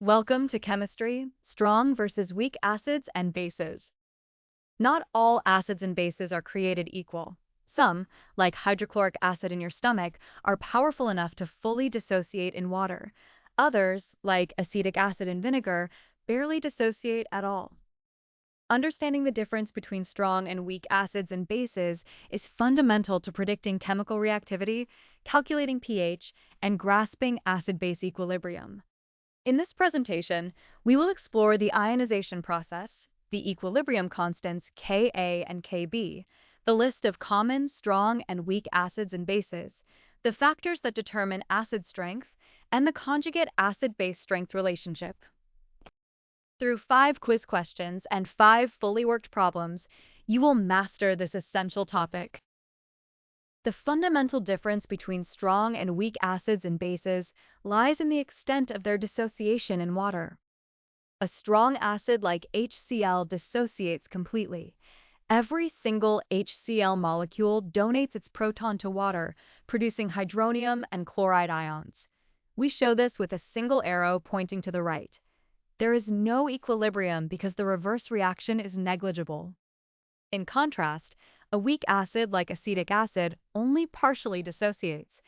Welcome to chemistry, strong versus weak acids and bases. Not all acids and bases are created equal. Some, like hydrochloric acid in your stomach, are powerful enough to fully dissociate in water. Others, like acetic acid in vinegar, barely dissociate at all. Understanding the difference between strong and weak acids and bases is fundamental to predicting chemical reactivity, calculating pH, and grasping acid-base equilibrium. In this presentation, we will explore the ionization process, the equilibrium constants Ka and Kb, the list of common, strong, and weak acids and bases, the factors that determine acid strength, and the conjugate acid-base strength relationship. Through 5 quiz questions and 5 fully worked problems, you will master this essential topic. The fundamental difference between strong and weak acids and bases lies in the extent of their dissociation in water. A strong acid like HCl dissociates completely. Every single HCl molecule donates its proton to water, producing hydronium and chloride ions. We show this with a single arrow pointing to the right. There is no equilibrium because the reverse reaction is negligible. In contrast, a weak acid like acetic acid only partially dissociates.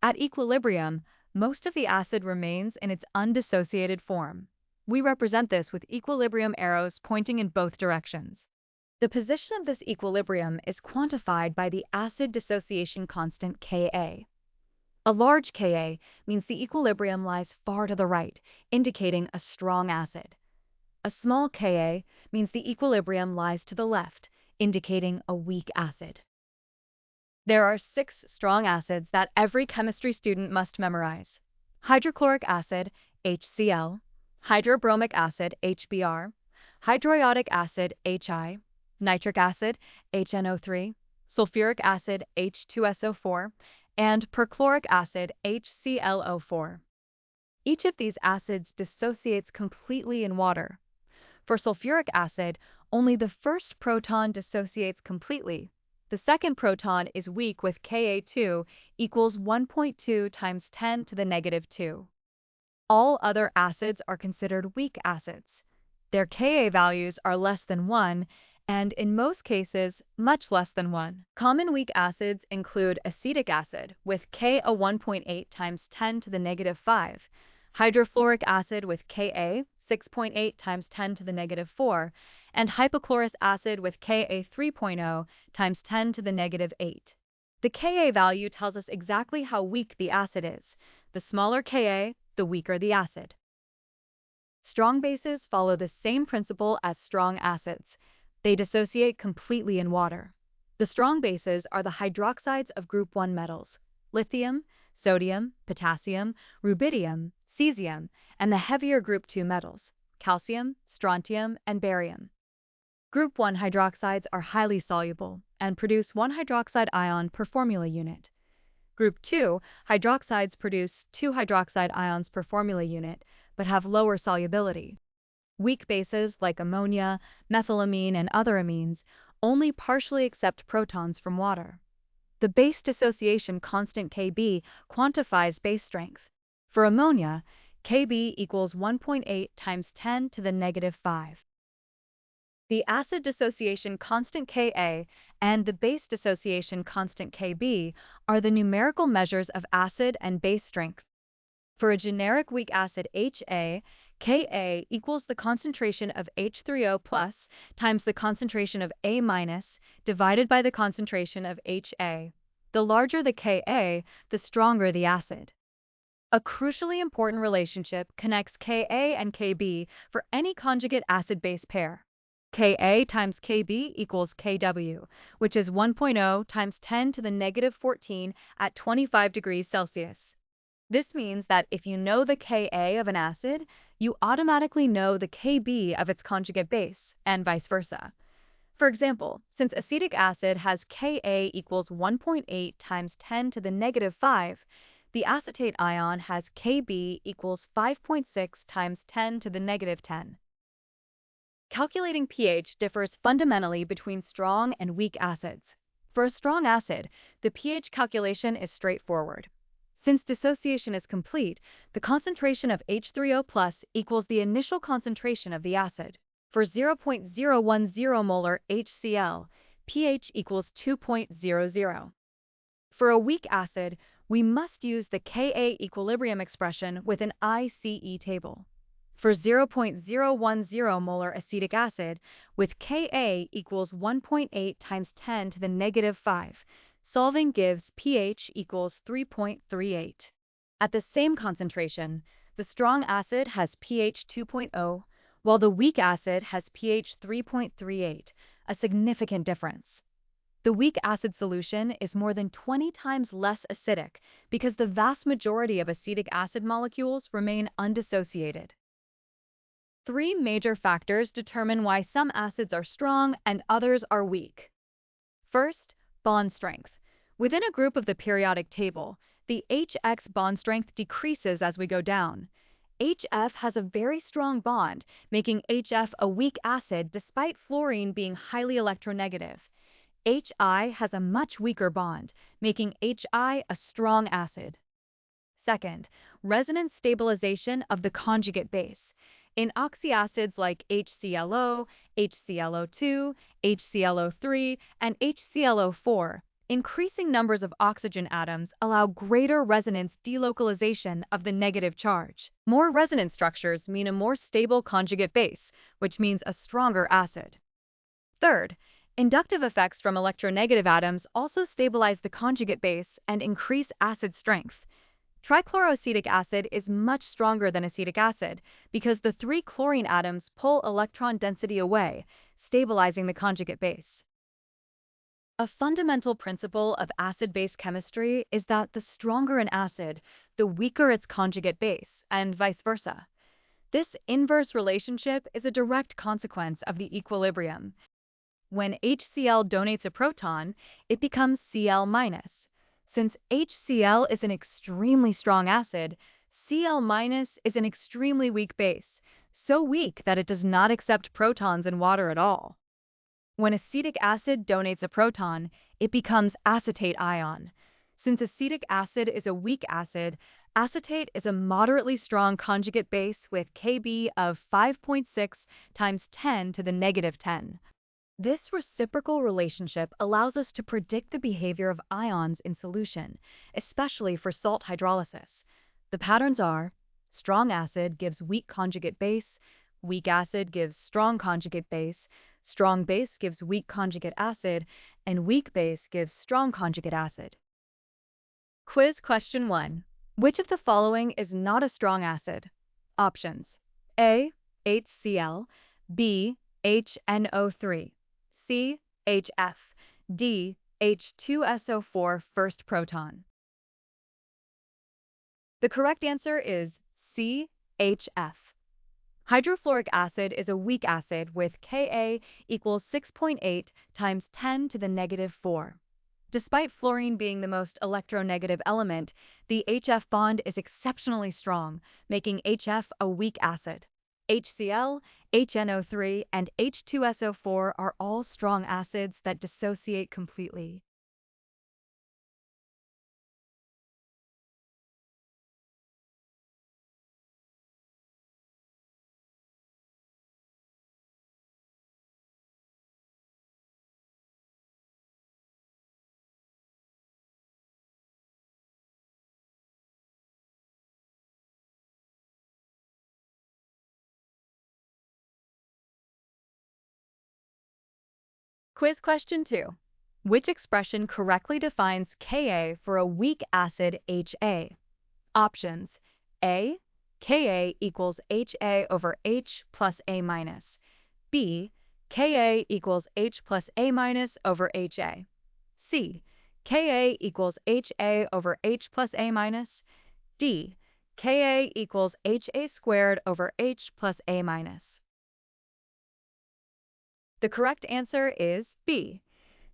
At equilibrium, most of the acid remains in its undissociated form. We represent this with equilibrium arrows pointing in both directions. The position of this equilibrium is quantified by the acid dissociation constant Ka. A large Ka means the equilibrium lies far to the right, indicating a strong acid. A small Ka means the equilibrium lies to the left, indicating a weak acid. There are 6 strong acids that every chemistry student must memorize: hydrochloric acid, HCl, hydrobromic acid, HBr, hydroiodic acid, Hi, nitric acid, HNO3, sulfuric acid, H2SO4, and perchloric acid, HClO4. Each of these acids dissociates completely in water. For sulfuric acid, only the first proton dissociates completely. The second proton is weak with Ka2 equals 1.2 times 10 to the negative 2. All other acids are considered weak acids. Their Ka values are less than 1, and in most cases, much less than 1. Common weak acids include acetic acid with Ka 1.8 times 10 to the negative 5, hydrofluoric acid with Ka 6.8 times 10 to the negative 4, and hypochlorous acid with Ka 3.0 times 10 to the negative 8. The Ka value tells us exactly how weak the acid is. The smaller Ka, the weaker the acid. Strong bases follow the same principle as strong acids. They dissociate completely in water. The strong bases are the hydroxides of group 1 metals: lithium, sodium, potassium, rubidium, cesium, and the heavier group 2 metals: calcium, strontium, and barium. Group 1 hydroxides are highly soluble and produce 1 hydroxide ion per formula unit. Group 2 hydroxides produce 2 hydroxide ions per formula unit, but have lower solubility. Weak bases like ammonia, methylamine, and other amines only partially accept protons from water. The base dissociation constant Kb quantifies base strength. For ammonia, Kb equals 1.8 times 10 to the negative 5. The acid dissociation constant Ka and the base dissociation constant Kb are the numerical measures of acid and base strength. For a generic weak acid Ha, Ka equals the concentration of H3O plus times the concentration of A minus divided by the concentration of Ha. The larger the Ka, the stronger the acid. A crucially important relationship connects Ka and Kb for any conjugate acid-base pair. Ka times Kb equals Kw, which is 1.0 times 10 to the negative 14 at 25 degrees Celsius. This means that if you know the Ka of an acid, you automatically know the Kb of its conjugate base, and vice versa. For example, since acetic acid has Ka equals 1.8 times 10 to the negative 5, the acetate ion has Kb equals 5.6 times 10 to the negative 10. Calculating pH differs fundamentally between strong and weak acids. For a strong acid, the pH calculation is straightforward. Since dissociation is complete, the concentration of H3O+ equals the initial concentration of the acid. For 0.010 molar HCl, pH equals 2.00. For a weak acid, we must use the Ka equilibrium expression with an ICE table. For 0.010 molar acetic acid, with Ka equals 1.8 times 10 to the negative 5, solving gives pH equals 3.38. At the same concentration, the strong acid has pH 2.0, while the weak acid has pH 3.38, a significant difference. The weak acid solution is more than 20 times less acidic because the vast majority of acetic acid molecules remain undissociated. Three major factors determine why some acids are strong and others are weak. First, bond strength. Within a group of the periodic table, the HX bond strength decreases as we go down. HF has a very strong bond, making HF a weak acid despite fluorine being highly electronegative. HI has a much weaker bond, making HI a strong acid. Second, resonance stabilization of the conjugate base. In oxyacids like HClO, HClO2, HClO3, and HClO4, increasing numbers of oxygen atoms allow greater resonance delocalization of the negative charge. More resonance structures mean a more stable conjugate base, which means a stronger acid. Third, inductive effects from electronegative atoms also stabilize the conjugate base and increase acid strength. Trichloroacetic acid is much stronger than acetic acid because the 3 chlorine atoms pull electron density away, stabilizing the conjugate base. A fundamental principle of acid-base chemistry is that the stronger an acid, the weaker its conjugate base, and vice versa. This inverse relationship is a direct consequence of the equilibrium. When HCl donates a proton, it becomes Cl-. Since HCl is an extremely strong acid, Cl- is an extremely weak base, so weak that it does not accept protons in water at all. When acetic acid donates a proton, it becomes acetate ion. Since acetic acid is a weak acid, acetate is a moderately strong conjugate base with Kb of 5.6 times 10 to the negative 10. This reciprocal relationship allows us to predict the behavior of ions in solution, especially for salt hydrolysis. The patterns are: strong acid gives weak conjugate base, weak acid gives strong conjugate base, strong base gives weak conjugate acid, and weak base gives strong conjugate acid. Quiz question 1. Which of the following is not a strong acid? Options: A. HCl, B. HNO3, C. HF, D. H2SO4 first proton. The correct answer is C. HF. Hydrofluoric acid is a weak acid with Ka equals 6.8 times 10 to the negative 4. Despite fluorine being the most electronegative element, the HF bond is exceptionally strong, making HF a weak acid. HCl, HNO3, and H2SO4 are all strong acids that dissociate completely. Quiz question 2. Which expression correctly defines Ka for a weak acid HA? Options: A. Ka equals HA over H plus A minus. B. Ka equals H plus A minus over HA. C. Ka equals HA over H plus A minus. D. Ka equals HA squared over H plus A minus. The correct answer is B.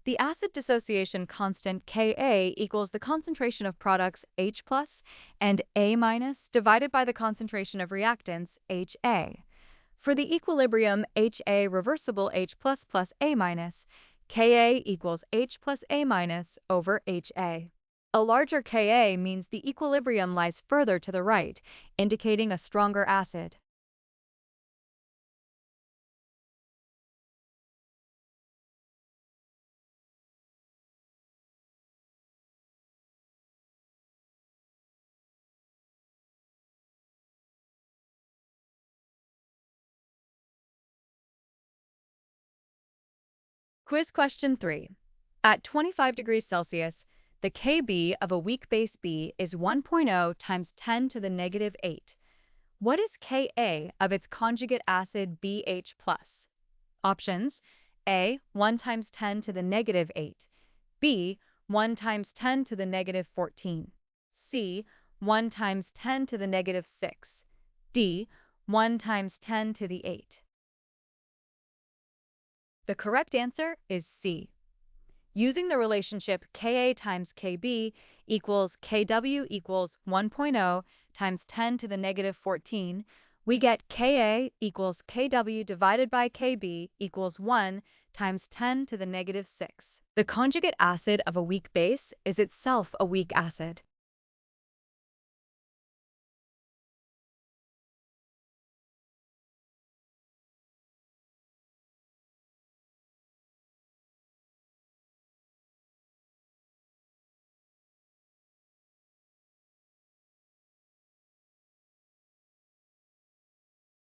The acid dissociation constant Ka equals the concentration of products H plus and A minus divided by the concentration of reactants HA. For the equilibrium HA reversible H plus plus A minus, Ka equals H plus A minus over HA. A larger Ka means the equilibrium lies further to the right, indicating a stronger acid. Quiz question 3. At 25 degrees Celsius, the Kb of a weak base B is 1.0 times 10 to the negative 8. What is Ka of its conjugate acid BH+? Options: A, 1 times 10 to the negative 8, B, 1 times 10 to the negative 14, C, 1 times 10 to the negative 6, D, 1 times 10 to the 8. The correct answer is C. Using the relationship Ka times Kb equals Kw equals 1.0 times 10 to the negative 14, we get Ka equals Kw divided by Kb equals 1 times 10 to the negative 6. The conjugate acid of a weak base is itself a weak acid.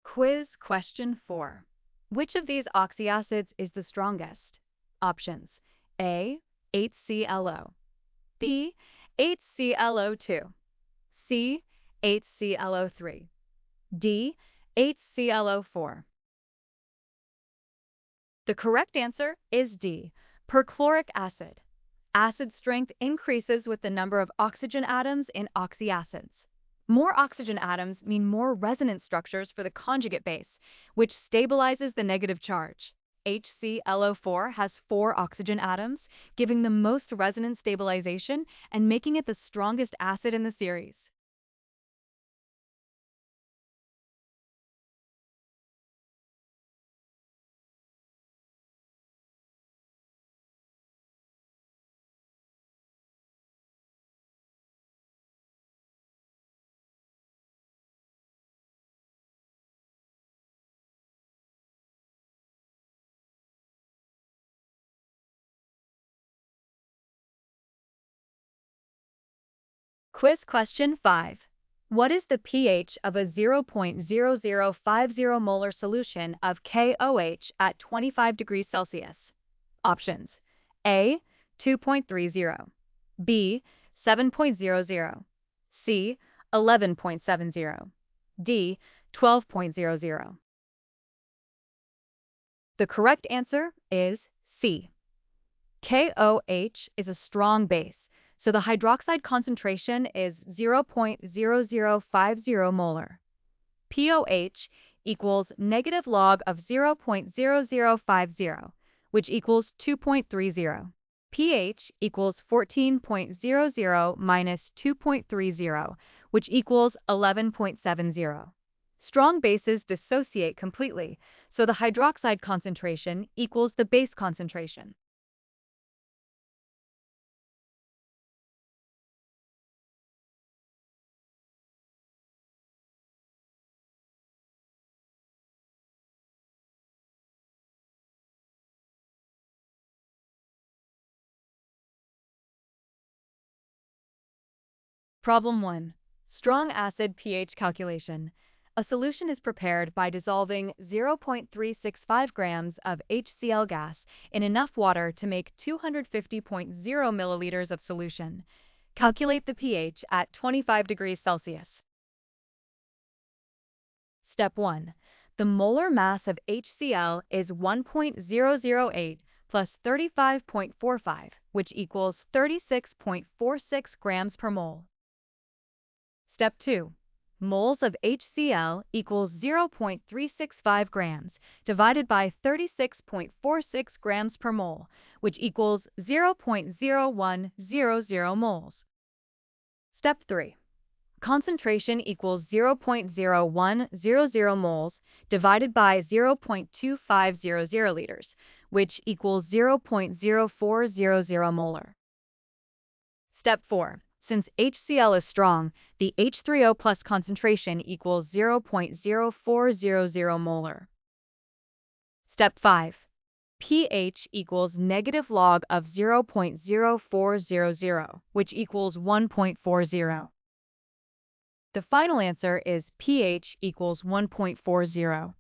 Quiz question 4. Which of these oxyacids is the strongest? Options: A, HClO, B, HClO2, C, HClO3, D, HClO4. The correct answer is D, perchloric acid. Acid strength increases with the number of oxygen atoms in oxyacids. More oxygen atoms mean more resonance structures for the conjugate base, which stabilizes the negative charge. HClO4 has 4 oxygen atoms, giving the most resonance stabilization and making it the strongest acid in the series. Quiz question 5. What is the pH of a 0.0050 molar solution of KOH at 25 degrees Celsius? Options: A, 2.30, B, 7.00, C, 11.70, D, 12.00. The correct answer is C. KOH is a strong base, so the hydroxide concentration is 0.0050 molar. POH equals negative log of 0.0050, which equals 2.30. pH equals 14.00 minus 2.30, which equals 11.70. Strong bases dissociate completely, so the hydroxide concentration equals the base concentration. Problem 1. Strong acid pH calculation. A solution is prepared by dissolving 0.365 grams of HCl gas in enough water to make 250.0 milliliters of solution. Calculate the pH at 25 degrees Celsius. Step 1. The molar mass of HCl is 1.008 plus 35.45, which equals 36.46 grams per mole. Step 2. Moles of HCl equals 0.365 grams divided by 36.46 grams per mole, which equals 0.0100 moles. Step 3. Concentration equals 0.0100 moles divided by 0.2500 liters, which equals 0.0400 molar. Step 4. Since HCl is strong, the H3O plus concentration equals 0.0400 molar. Step 5. pH equals negative log of 0.0400, which equals 1.40. The final answer is pH equals 1.40.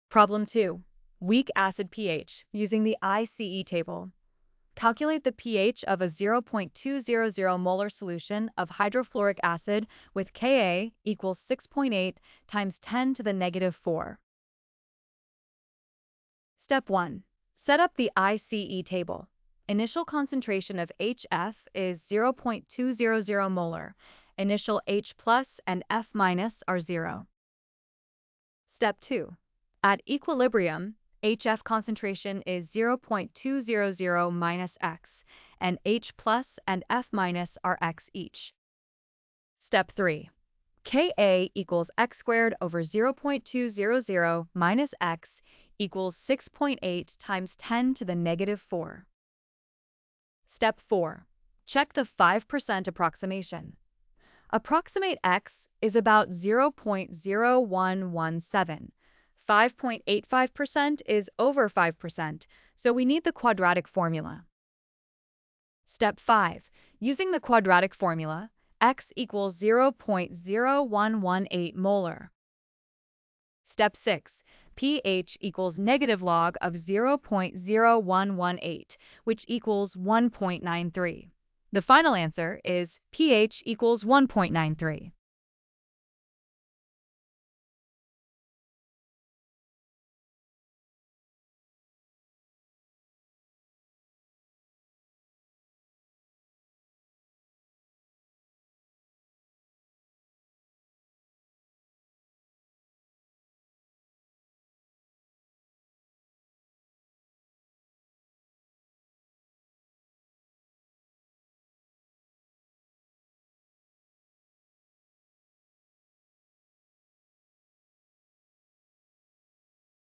Problem 2. Weak acid pH using the ICE table. Calculate the pH of a 0.200 molar solution of hydrofluoric acid with Ka equals 6.8 times 10 to the negative 4. Step 1. Set up the ICE table. Initial concentration of HF is 0.200 molar. Initial H plus and F minus are 0. Step 2. At equilibrium, HF concentration is 0.200 minus X, and H plus and F minus are X each. Step 3. Ka equals X squared over 0.200 minus X equals 6.8 times 10 to the negative 4. Step 4. Check the 5% approximation. Approximate X is about 0.0117. 5.85% is over 5%, so we need the quadratic formula. Step 5. Using the quadratic formula, X equals 0.0118 molar. Step 6. pH equals negative log of 0.0118, which equals 1.93. The final answer is pH equals 1.93.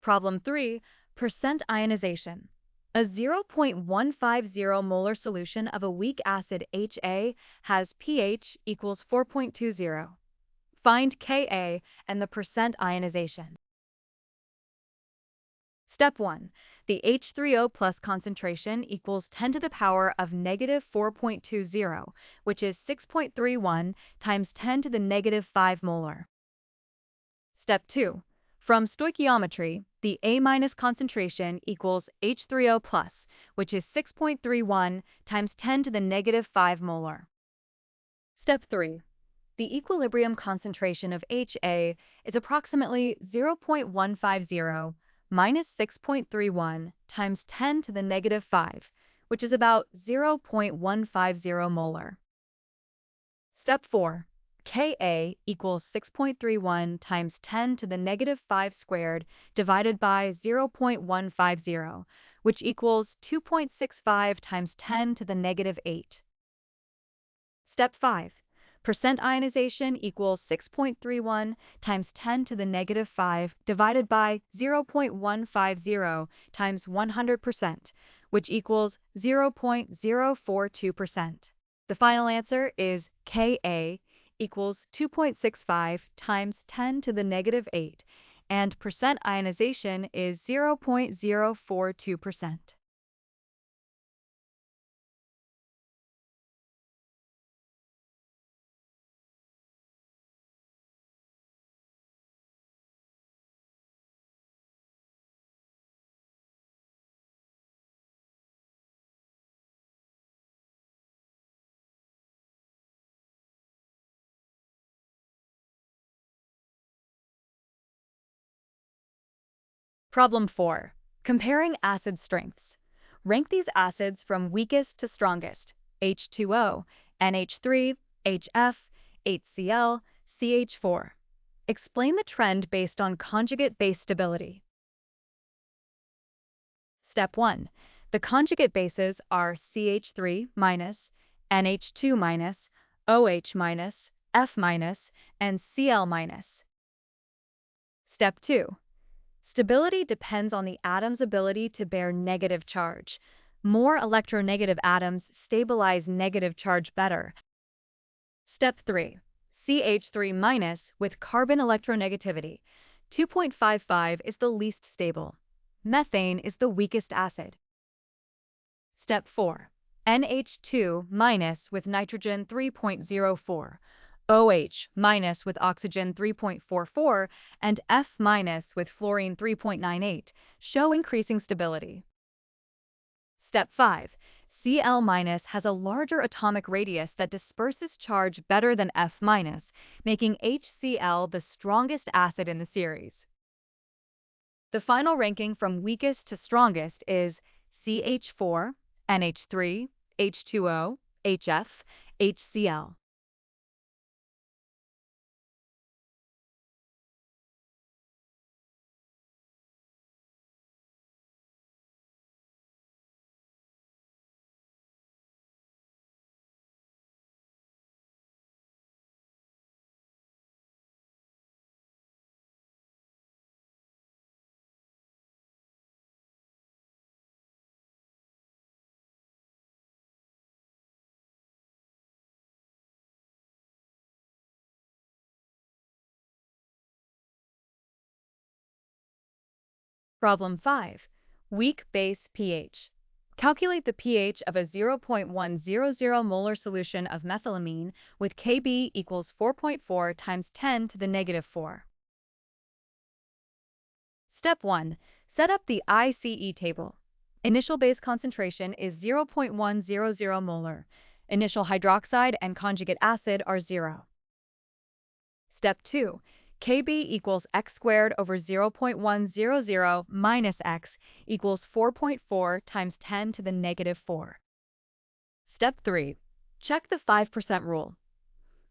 Problem 3. Percent ionization. A 0.150 molar solution of a weak acid HA has pH equals 4.20. Find Ka and the percent ionization. Step 1. The H3O plus concentration equals 10 to the power of negative 4.20, which is 6.31 times 10 to the negative 5 molar. Step 2. From stoichiometry, the A minus concentration equals H3O plus, which is 6.31 times 10 to the negative 5 molar. Step 3. The equilibrium concentration of HA is approximately 0.150 minus 6.31 times 10 to the negative 5, which is about 0.150 molar. Step 4. Ka equals 6.31 times 10 to the negative 5 squared divided by 0.150, which equals 2.65 times 10 to the negative 8. Step 5. Percent ionization equals 6.31 times 10 to the negative 5 divided by 0.150 times 100%, which equals 0.042%. The final answer is Ka equals 2.65 times 10 to the negative 8, and percent ionization is 0.042%. Problem 4. Comparing acid strengths. Rank these acids from weakest to strongest. H2O, NH3, HF, HCl, CH4. Explain the trend based on conjugate base stability. Step 1. The conjugate bases are CH3-, NH2-, OH-, F-, and Cl-. Step 2. Stability depends on the atom's ability to bear negative charge. More electronegative atoms stabilize negative charge better. Step 3. CH3- with carbon electronegativity. 2.55 is the least stable. Methane is the weakest acid. Step 4. NH2- with nitrogen 3.04. OH- with oxygen 3.44, and F- with fluorine 3.98 show increasing stability. Step 5. Cl- has a larger atomic radius that disperses charge better than F-, making HCl the strongest acid in the series. The final ranking from weakest to strongest is CH4, NH3, H2O, HF, HCl. Problem 5. Weak base pH. Calculate the pH of a 0.100 molar solution of methylamine with Kb equals 4.4 times 10 to the negative 4. Step 1. Set up the ICE table. Initial base concentration is 0.100 molar. Initial hydroxide and conjugate acid are 0. Step 2. Kb equals x squared over 0.100 minus x equals 4.4 times 10 to the negative 4. Step 3. Check the 5% rule.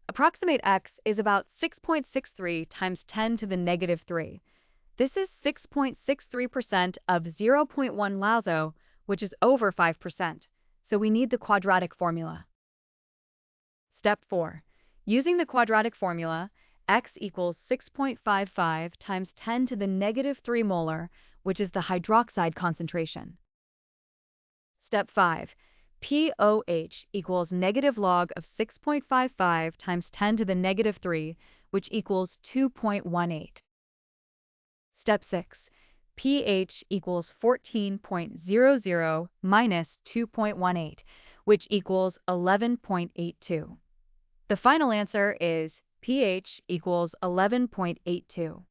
Approximate x is about 6.63 times 10 to the negative 3. This is 6.63% of 0.1 Lazo, which is over 5%, so we need the quadratic formula. Step 4. Using the quadratic formula, x equals 6.55 times 10 to the negative 3 molar, which is the hydroxide concentration. Step 5. POH equals negative log of 6.55 times 10 to the negative 3, which equals 2.18. Step 6. pH equals 14.00 minus 2.18, which equals 11.82. The final answer is pH equals 11.82.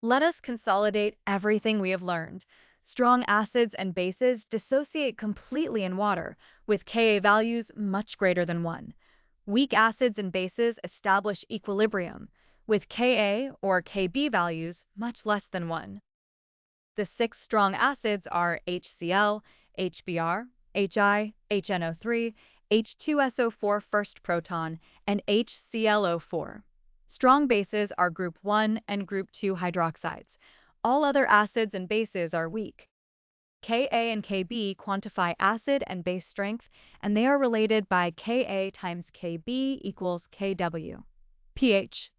Let us consolidate everything we have learned. Strong acids and bases dissociate completely in water, with Ka values much greater than 1. Weak acids and bases establish equilibrium, with Ka or Kb values much less than 1. The 6 strong acids are HCl, HBr, Hi, HNO3, H2SO4 first proton, and HClO4. Strong bases are group 1 and group 2 hydroxides. All other acids and bases are weak. Ka and Kb quantify acid and base strength, and they are related by Ka times Kb equals Kw. pH.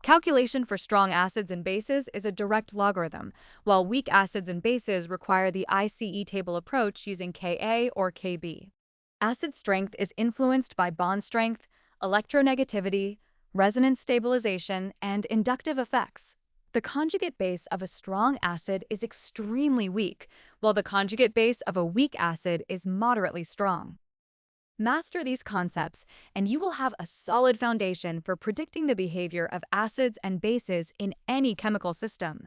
Calculation for strong acids and bases is a direct logarithm, while weak acids and bases require the ICE table approach using Ka or Kb. Acid strength is influenced by bond strength, electronegativity, resonance stabilization, and inductive effects. The conjugate base of a strong acid is extremely weak, while the conjugate base of a weak acid is moderately strong. Master these concepts, and you will have a solid foundation for predicting the behavior of acids and bases in any chemical system.